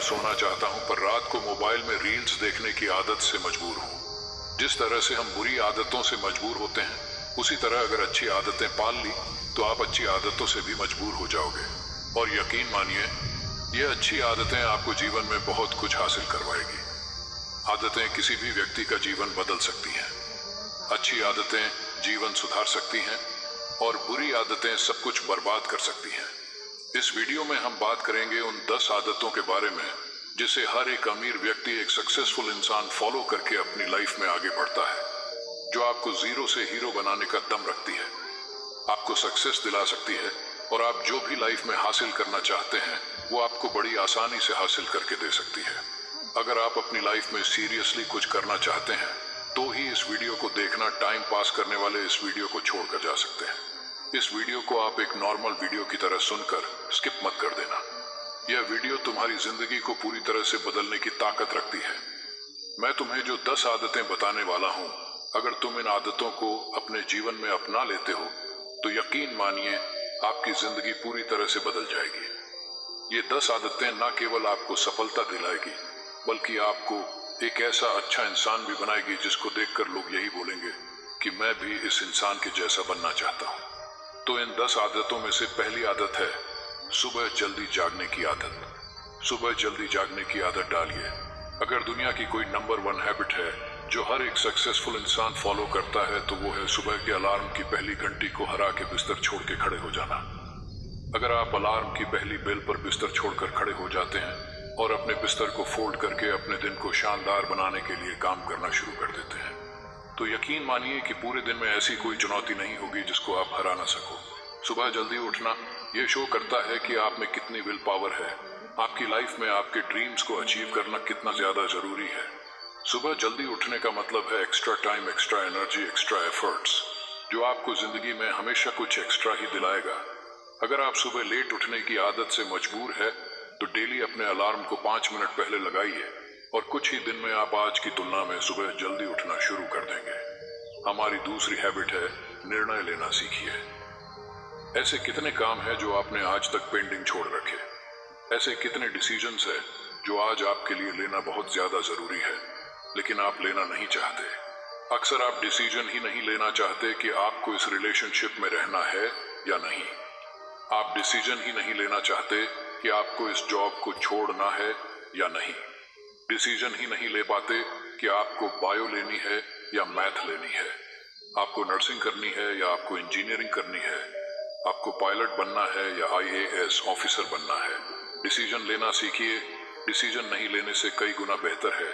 सोना चाहता हूं, पर रात को मोबाइल में रील्स देखने की आदत से मजबूर हूं। जिस तरह से हम बुरी आदतों से मजबूर होते हैं, उसी तरह अगर अच्छी आदतें पाल ली तो आप अच्छी आदतों से भी मजबूर हो जाओगे। और यकीन मानिए, ये अच्छी आदतें आपको जीवन में बहुत कुछ हासिल करवाएगी। आदतें किसी भी व्यक्ति का जीवन बदल सकती हैं। अच्छी आदतें जीवन सुधार सकती हैं और बुरी आदतें सब कुछ बर्बाद कर सकती हैं। इस वीडियो में हम बात करेंगे उन 10 आदतों के बारे में जिसे हर एक अमीर व्यक्ति, एक सक्सेसफुल इंसान फॉलो करके अपनी लाइफ में आगे बढ़ता है, जो आपको जीरो से हीरो बनाने का दम रखती है, आपको सक्सेस दिला सकती है और आप जो भी लाइफ में हासिल करना चाहते हैं वो आपको बड़ी आसानी से हासिल करके दे सकती है। अगर आप अपनी लाइफ में सीरियसली कुछ करना चाहते हैं तो ही इस वीडियो को देखना। टाइम पास करने वाले इस वीडियो को छोड़कर जा सकते हैं। इस वीडियो को आप एक नॉर्मल वीडियो की तरह सुनकर स्किप मत कर देना। यह वीडियो तुम्हारी जिंदगी को पूरी तरह से बदलने की ताकत रखती है। मैं तुम्हें जो 10 आदतें बताने वाला हूं, अगर तुम इन आदतों को अपने जीवन में अपना लेते हो तो यकीन मानिए आपकी जिंदगी पूरी तरह से बदल जाएगी। ये 10 आदतें न केवल आपको सफलता दिलाएगी, बल्कि आपको एक ऐसा अच्छा इंसान भी बनाएगी जिसको देखकर लोग यही बोलेंगे कि मैं भी इस इंसान के जैसा बनना चाहता हूं। तो इन 10 आदतों में से पहली आदत है सुबह जल्दी जागने की आदत। सुबह जल्दी जागने की आदत डालिए। अगर दुनिया की कोई नंबर 1 हैबिट है जो हर एक सक्सेसफुल इंसान फॉलो करता है तो वो है सुबह के अलार्म की पहली घंटी को हरा के बिस्तर छोड़ के खड़े हो जाना। अगर आप अलार्म की पहली बेल पर बिस्तर छोड़कर खड़े हो जाते हैं और अपने बिस्तर को फोल्ड करके अपने दिन को शानदार बनाने के लिए काम करना शुरू कर देते हैं, तो यकीन मानिए कि पूरे दिन में ऐसी कोई चुनौती नहीं होगी जिसको आप हरा ना सको। सुबह जल्दी उठना ये शो करता है कि आप में कितनी विल पावर है। आपकी लाइफ में आपके ड्रीम्स को अचीव करना कितना ज्यादा जरूरी है। सुबह जल्दी उठने का मतलब है extra time, extra energy, extra efforts, जो आपको जिंदगी में हमेशा कुछ एक्स्ट्रा ही दिलाएगा। अगर आप सुबह लेट उठने की आदत से मजबूर है तो डेली अपने अलार्म को 5 मिनट पहले लगाइए और कुछ ही दिन में आप आज की तुलना में सुबह जल्दी उठना शुरू कर देंगे। हमारी दूसरी हैबिट है निर्णय लेना सीखिए। ऐसे कितने काम हैं जो आपने आज तक पेंडिंग छोड़ रखे? ऐसे कितने डिसीजंस हैं जो आज आपके लिए लेना बहुत ज्यादा जरूरी है लेकिन आप लेना नहीं चाहते? अक्सर आप डिसीजन ही नहीं लेना चाहते कि आपको इस रिलेशनशिप में रहना है या नहीं। आप डिसीजन ही नहीं लेना चाहते कि आपको इस जॉब को छोड़ना है या नहीं। डिसीजन ही नहीं ले पाते कि आपको बायो लेनी है या मैथ लेनी है, आपको नर्सिंग करनी है या आपको इंजीनियरिंग करनी है, आपको पायलट बनना है या IAS ऑफिसर बनना है। डिसीजन लेना सीखिए। डिसीजन नहीं लेने से कई गुना बेहतर है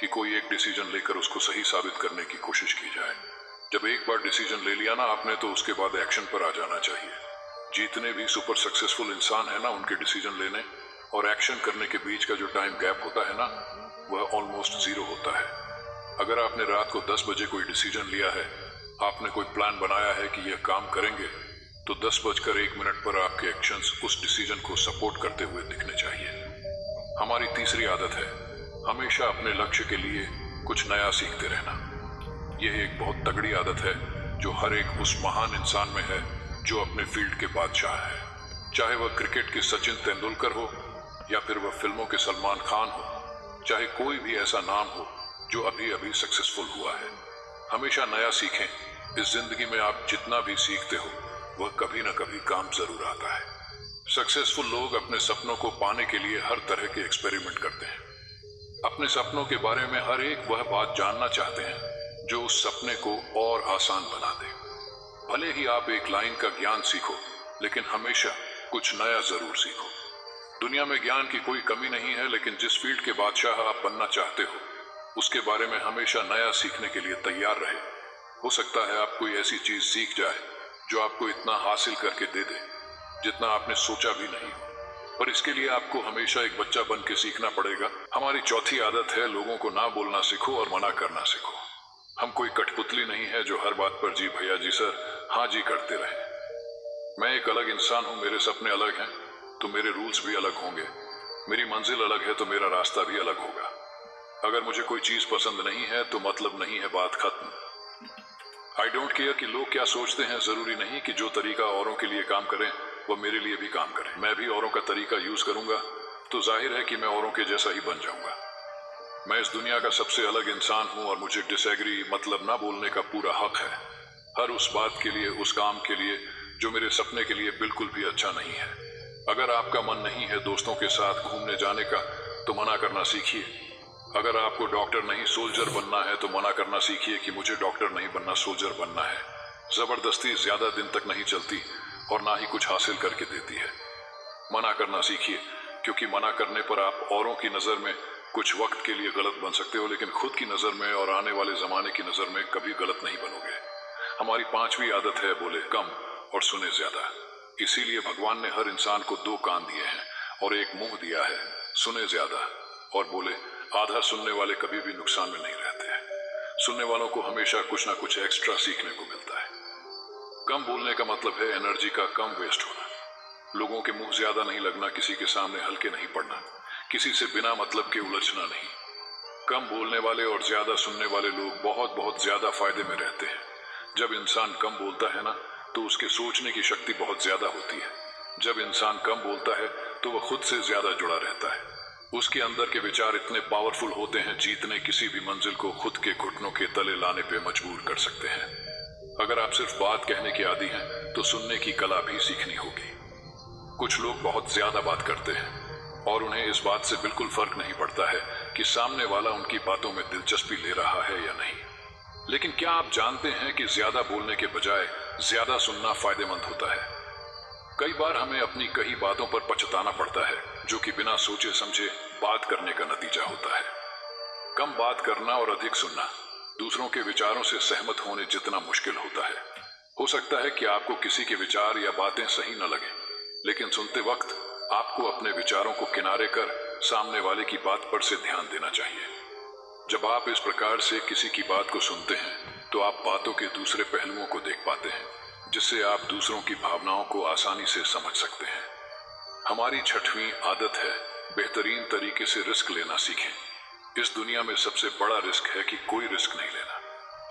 कि कोई एक डिसीजन लेकर उसको सही साबित करने की कोशिश की जाए। जब एक बार डिसीजन ले लिया ना आपने, तो उसके बाद एक्शन पर आ जाना चाहिए। जितने भी सुपर सक्सेसफुल इंसान है ना, उनके डिसीजन लेने और एक्शन करने के बीच का जो टाइम गैप होता है ना, वह ऑलमोस्ट 0 होता है। अगर आपने रात को 10 बजे कोई डिसीजन लिया है, आपने कोई प्लान बनाया है कि यह काम करेंगे, तो 10:01 पर आपके एक्शंस उस डिसीजन को सपोर्ट करते हुए दिखने चाहिए। हमारी तीसरी आदत है हमेशा अपने लक्ष्य के लिए कुछ नया सीखते रहना। यह एक बहुत तगड़ी आदत है जो हर एक उस महान इंसान में है जो अपने फील्ड के बादशाह है। चाहे वह क्रिकेट के सचिन तेंदुलकर हो या फिर वह फिल्मों के सलमान खान हो, चाहे कोई भी ऐसा नाम हो जो अभी अभी सक्सेसफुल हुआ है, हमेशा नया सीखें। इस जिंदगी में आप जितना भी सीखते हो वह कभी न कभी काम जरूर आता है। सक्सेसफुल लोग अपने सपनों को पाने के लिए हर तरह के एक्सपेरिमेंट करते हैं। अपने सपनों के बारे में हर एक वह बात जानना चाहते हैं जो उस सपने को और आसान बना दे। भले ही आप एक लाइन का ज्ञान सीखो, लेकिन हमेशा कुछ नया जरूर सीखो। दुनिया में ज्ञान की कोई कमी नहीं है, लेकिन जिस फील्ड के बादशाह आप बनना चाहते हो उसके बारे में हमेशा नया सीखने के लिए तैयार रहे। हो सकता है आप कोई ऐसी चीज सीख जाए जो आपको इतना हासिल करके दे दे जितना आपने सोचा भी नहीं हो, पर इसके लिए आपको हमेशा एक बच्चा बन के सीखना पड़ेगा। हमारी चौथी आदत है लोगों को ना बोलना सीखो और मना करना सीखो। हम कोई कठपुतली नहीं है जो हर बात पर जी भैया जी सर हाँ जी करते रहे। मैं एक अलग इंसान हूं, मेरे सपने अलग हैं तो मेरे रूल्स भी अलग होंगे। मेरी मंजिल अलग है तो मेरा रास्ता भी अलग होगा। अगर मुझे कोई चीज पसंद नहीं है तो मतलब नहीं है, बात खत्म। आई डोंट केयर कि लोग क्या सोचते हैं। जरूरी नहीं कि जो तरीका औरों के लिए काम करें वह मेरे लिए भी काम करे। मैं भी औरों का तरीका यूज करूंगा तो जाहिर है कि मैं औरों के जैसा ही बन जाऊंगा। मैं इस दुनिया का सबसे अलग इंसान हूं और मुझे डिसएग्री मतलब ना बोलने का पूरा हक है, हर उस बात के लिए, उस काम के लिए जो मेरे सपने के लिए बिल्कुल भी अच्छा नहीं है। अगर आपका मन नहीं है दोस्तों के साथ घूमने जाने का तो मना करना सीखिए। अगर आपको डॉक्टर नहीं सोल्जर बनना है तो मना करना सीखिए कि मुझे डॉक्टर नहीं बनना, सोल्जर बनना है। जबरदस्ती ज्यादा दिन तक नहीं चलती और ना ही कुछ हासिल करके देती है। मना करना सीखिए, क्योंकि मना करने पर आप औरों की नजर में कुछ वक्त के लिए गलत बन सकते हो, लेकिन खुद की नजर में और आने वाले जमाने की नजर में कभी गलत नहीं बनोगे। हमारी 5वीं आदत है बोले कम और सुने ज्यादा। इसीलिए भगवान ने हर इंसान को 2 कान दिए हैं और एक मुंह दिया है, सुने ज्यादा और बोले। आधा सुनने वाले कभी भी नुकसान में नहीं रहते हैं। सुनने वालों को हमेशा कुछ ना कुछ एक्स्ट्रा सीखने को मिलता है। कम बोलने का मतलब है एनर्जी का कम वेस्ट होना, लोगों के मुंह ज्यादा नहीं लगना, किसी के सामने हल्के नहीं पड़ना, किसी से बिना मतलब के उलझना नहीं। कम बोलने वाले और ज्यादा सुनने वाले लोग बहुत बहुत ज्यादा फायदे में रहते हैं। जब इंसान कम बोलता है ना तो उसके सोचने की शक्ति बहुत ज्यादा होती है। जब इंसान कम बोलता है तो वह खुद से ज्यादा जुड़ा रहता है। उसके अंदर के विचार इतने पावरफुल होते हैं, जीतने किसी भी मंजिल को खुद के घुटनों के तले लाने पे मजबूर कर सकते हैं। अगर आप सिर्फ बात कहने के आदी हैं तो सुनने की कला भी सीखनी होगी। कुछ लोग बहुत ज्यादा बात करते हैं और उन्हें इस बात से बिल्कुल फर्क नहीं पड़ता है कि सामने वाला उनकी बातों में दिलचस्पी ले रहा है या नहीं। लेकिन क्या आप जानते हैं कि ज्यादा बोलने के बजाय ज्यादा सुनना फायदेमंद होता है? कई बार हमें अपनी कई बातों पर पछताना पड़ता है, जो कि बिना सोचे समझे बात करने का नतीजा होता है। कम बात करना और अधिक सुनना दूसरों के विचारों से सहमत होने जितना मुश्किल होता है। हो सकता है कि आपको किसी के विचार या बातें सही न लगे, लेकिन सुनते वक्त आपको अपने विचारों को किनारे कर सामने वाले की बात पर से ध्यान देना चाहिए। जब आप इस प्रकार से किसी की बात को सुनते हैं तो आप बातों के दूसरे पहलुओं को देख पाते हैं, जिससे आप दूसरों की भावनाओं को आसानी से समझ सकते हैं। हमारी 6वीं आदत है बेहतरीन तरीके से रिस्क लेना सीखें। इस दुनिया में सबसे बड़ा रिस्क है कि कोई रिस्क नहीं लेना।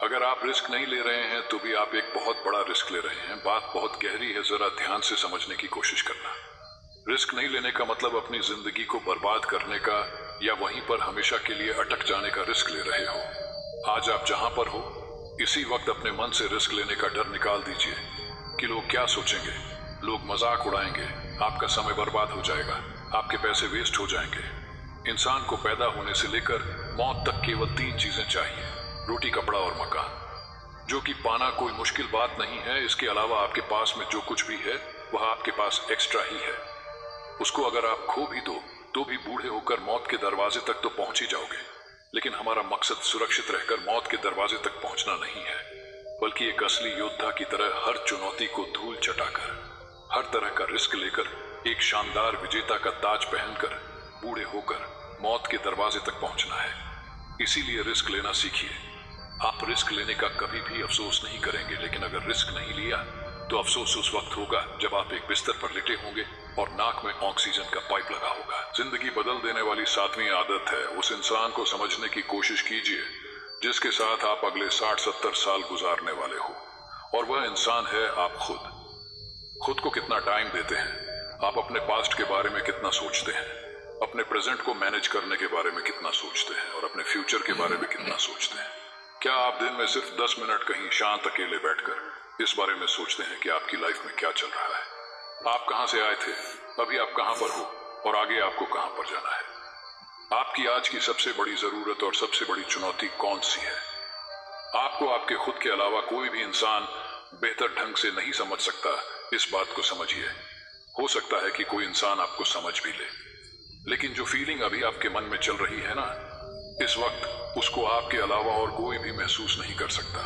अगर आप रिस्क नहीं ले रहे हैं तो भी आप एक बहुत बड़ा रिस्क ले रहे हैं। बात बहुत गहरी है, जरा ध्यान से समझने की कोशिश करना। रिस्क नहीं लेने का मतलब अपनी जिंदगी को बर्बाद करने का या वहीं पर हमेशा के लिए अटक जाने का रिस्क ले रहे हो। आज आप जहां पर हो इसी वक्त अपने मन से रिस्क लेने का डर निकाल दीजिए कि लोग क्या सोचेंगे, लोग मजाक उड़ाएंगे, आपका समय बर्बाद हो जाएगा, आपके पैसे वेस्ट हो जाएंगे। इंसान को पैदा होने से लेकर मौत तक केवल 3 चीजें चाहिए, रोटी, कपड़ा और मकान, जो कि पाना कोई मुश्किल बात नहीं है। इसके अलावा आपके पास में जो कुछ भी है वह आपके पास एक्स्ट्रा ही है। उसको अगर आप खो भी दो तो भी बूढ़े होकर मौत के दरवाजे तक तो पहुंच ही जाओगे। लेकिन हमारा मकसद सुरक्षित रहकर मौत के दरवाजे तक पहुंचना नहीं है, बल्कि एक असली योद्धा की तरह हर चुनौती को धूल चटाकर, हर तरह का रिस्क लेकर, एक शानदार विजेता का ताज पहनकर, बूढ़े होकर मौत के दरवाजे तक पहुंचना है। इसीलिए रिस्क लेना सीखिए। आप रिस्क लेने का कभी भी अफसोस नहीं करेंगे, लेकिन अगर रिस्क नहीं लिया तो अफसोस उस वक्त होगा जब आप एक बिस्तर पर लेटे होंगे और नाक में ऑक्सीजन का पाइप लगा होगा। जिंदगी बदल देने वाली 7वीं आदत है उस इंसान को समझने की कोशिश कीजिए जिसके साथ आप अगले 60-70 साल गुजारने वाले हो, और वह इंसान है आप खुद। खुद को कितना टाइम देते हैं, आप अपने पास्ट के बारे में कितना सोचते हैं, अपने प्रेजेंट को मैनेज करने के बारे में कितना सोचते हैं और अपने फ्यूचर के बारे में कितना सोचते हैं। क्या आप दिन में सिर्फ 10 मिनट कहीं शांत अकेले बैठकर इस बारे में सोचते हैं कि आपकी लाइफ में क्या चल रहा है, आप कहां से आए थे, अभी आप कहां पर हो और आगे आपको कहां पर जाना है? आपकी आज की सबसे बड़ी जरूरत और सबसे बड़ी चुनौती कौन सी है? आपको आपके खुद के अलावा कोई भी इंसान बेहतर ढंग से नहीं समझ सकता, इस बात को समझिए। हो सकता है कि कोई इंसान आपको समझ भी ले, लेकिन जो फीलिंग अभी आपके मन में चल रही है ना, इस वक्त उसको आपके अलावा और कोई भी महसूस नहीं कर सकता।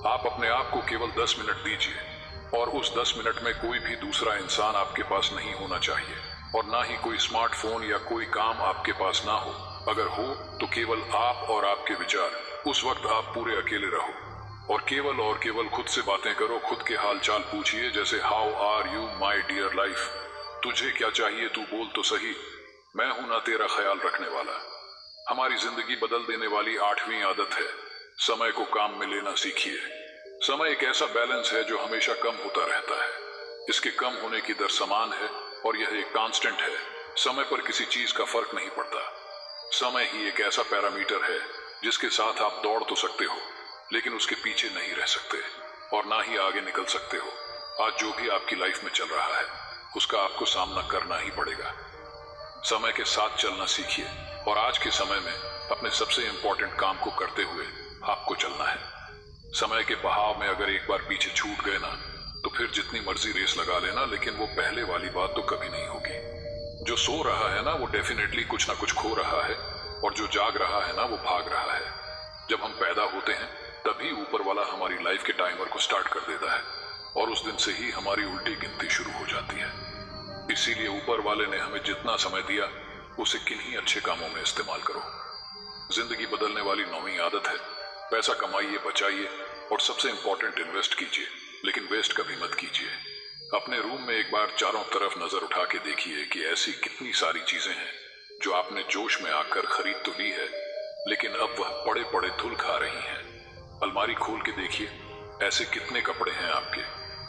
आप अपने आप को केवल 10 मिनट दीजिए और उस 10 मिनट में कोई भी दूसरा इंसान आपके पास नहीं होना चाहिए और ना ही कोई स्मार्टफोन या कोई काम आपके पास ना हो। अगर हो तो केवल आप और आपके विचार। उस वक्त आप पूरे अकेले रहो और केवल खुद से बातें करो। खुद के हाल चाल पूछिए, जैसे how are you my dear life, तुझे क्या चाहिए, तू बोल तो सही, मैं हूं ना तेरा ख्याल रखने वाला। हमारी जिंदगी बदल देने वाली 8वीं आदत है समय को काम में लेना सीखिए। समय एक ऐसा बैलेंस है जो हमेशा कम होता रहता है। इसके कम होने की दर समान है और यह एक कांस्टेंट है। समय पर किसी चीज का फर्क नहीं पड़ता। समय ही एक ऐसा पैरामीटर है जिसके साथ आप दौड़ तो सकते हो, लेकिन उसके पीछे नहीं रह सकते और ना ही आगे निकल सकते हो। आज जो भी आपकी लाइफ में चल रहा है उसका आपको सामना करना ही पड़ेगा। समय के साथ चलना सीखिए और आज के समय में अपने सबसे इंपॉर्टेंट काम को करते हुए आपको चलना है। समय के बहाव में अगर एक बार पीछे छूट गए ना तो फिर जितनी मर्जी रेस लगा लेना, लेकिन वो पहले वाली बात तो कभी नहीं होगी। जो सो रहा है ना वो डेफिनेटली कुछ ना कुछ खो रहा है, और जो जाग रहा है ना वो भाग रहा है। जब हम पैदा होते हैं तभी ऊपर वाला हमारी लाइफ के टाइमर को स्टार्ट कर देता है और उस दिन से ही हमारी उल्टी गिनती शुरू हो जाती है। इसीलिए ऊपर वाले ने हमें जितना समय दिया उसे किन्हीं अच्छे कामों में इस्तेमाल करो। जिंदगी बदलने वाली 9वीं आदत है, पैसा कमाइए, बचाइए और सबसे इंपॉर्टेंट इन्वेस्ट कीजिए, लेकिन वेस्ट कभी मत कीजिए। अपने रूम में एक बार चारों तरफ नजर उठा के देखिए कि ऐसी कितनी सारी चीजें हैं जो आपने जोश में आकर खरीद तो ली है, लेकिन अब वह पड़े पड़े धूल खा रही हैं। अलमारी खोल के देखिए, ऐसे कितने कपड़े हैं आपके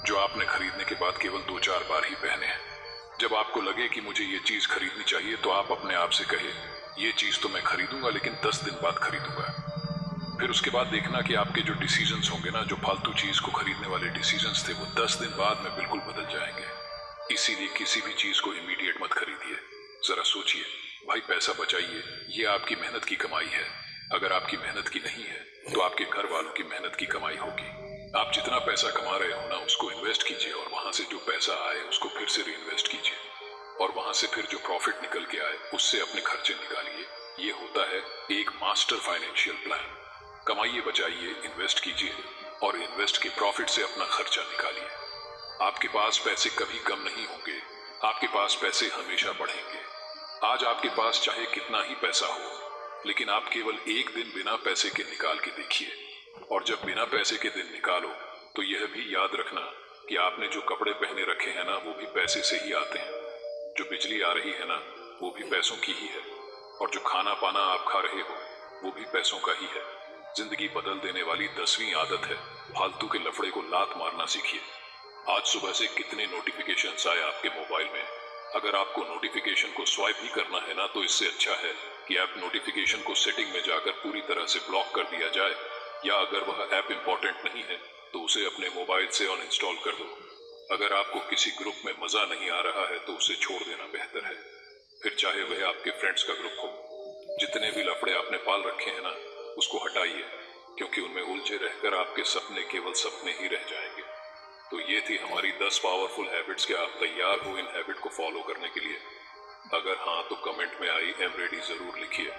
जो आपने खरीदने के बाद केवल 2-4 बार ही पहने हैं। जब आपको लगे कि मुझे ये चीज खरीदनी चाहिए तो आप अपने आप से कहिए, ये चीज तो मैं खरीदूंगा लेकिन 10 दिन बाद खरीदूंगा। फिर उसके बाद देखना कि आपके जो डिसीजंस होंगे ना, जो फालतू चीज को खरीदने वाले डिसीजंस थे, वो 10 दिन बाद में बिल्कुल बदल जाएंगे। इसीलिए किसी भी चीज को इमीडिएट मत खरीदिए। जरा सोचिए, भाई पैसा बचाइए, ये आपकी मेहनत की कमाई है। अगर आपकी मेहनत की नहीं है तो आपके घर वालों की मेहनत की कमाई होगी। आप जितना पैसा कमा रहे हो ना उसको इन्वेस्ट कीजिए और वहां से जो पैसा आए उसको फिर से रीइन्वेस्ट कीजिए, और वहां से फिर जो प्रॉफिट निकल के आए उससे अपने खर्चे निकालिए। ये होता है एक मास्टर फाइनेंशियल प्लान। कमाइए, बचाइए, इन्वेस्ट कीजिए और इन्वेस्ट के प्रॉफिट से अपना खर्चा निकालिए। आपके पास पैसे कभी कम नहीं होंगे, आपके पास पैसे हमेशा बढ़ेंगे। आज आपके पास चाहे कितना ही पैसा हो, लेकिन आप केवल एक दिन बिना पैसे के निकाल के देखिए, और जब बिना पैसे के दिन निकालो तो यह भी याद रखना कि आपने जो कपड़े पहने रखे हैं ना वो भी पैसे से ही आते हैं। जो बिजली आ रही है ना वो भी पैसों की ही है, और जो खाना पाना आप खा रहे हो वो भी पैसों का ही है। जिंदगी बदल देने वाली 10वीं आदत है, फालतू के लफड़े को लात मारना सीखिए। आज सुबह से कितने नोटिफिकेशंस आए आपके मोबाइल में। अगर आपको नोटिफिकेशन को स्वाइप ही करना है ना तो इससे अच्छा है कि ऐप नोटिफिकेशन को सेटिंग में जाकर पूरी तरह से ब्लॉक कर दिया जाए, या अगर वह ऐप इंपॉर्टेंट नहीं है तो उसे अपने मोबाइल से अनइंस्टॉल कर दो। अगर आपको किसी ग्रुप में मजा नहीं आ रहा है तो उसे छोड़ देना बेहतर है, फिर चाहे वह आपके फ्रेंड्स का ग्रुप हो। जितने भी लफड़े आपने पाल रखे हैं ना उसको हटाइए, क्योंकि उनमें उलझे रहकर आपके सपने केवल सपने ही रह जाएंगे। तो ये थी हमारी 10 पावरफुल हैबिट्स। क्या आप तैयार हो इन हैबिट को फॉलो करने के लिए? अगर हाँ तो कमेंट में आई एम रेडी जरूर लिखिए।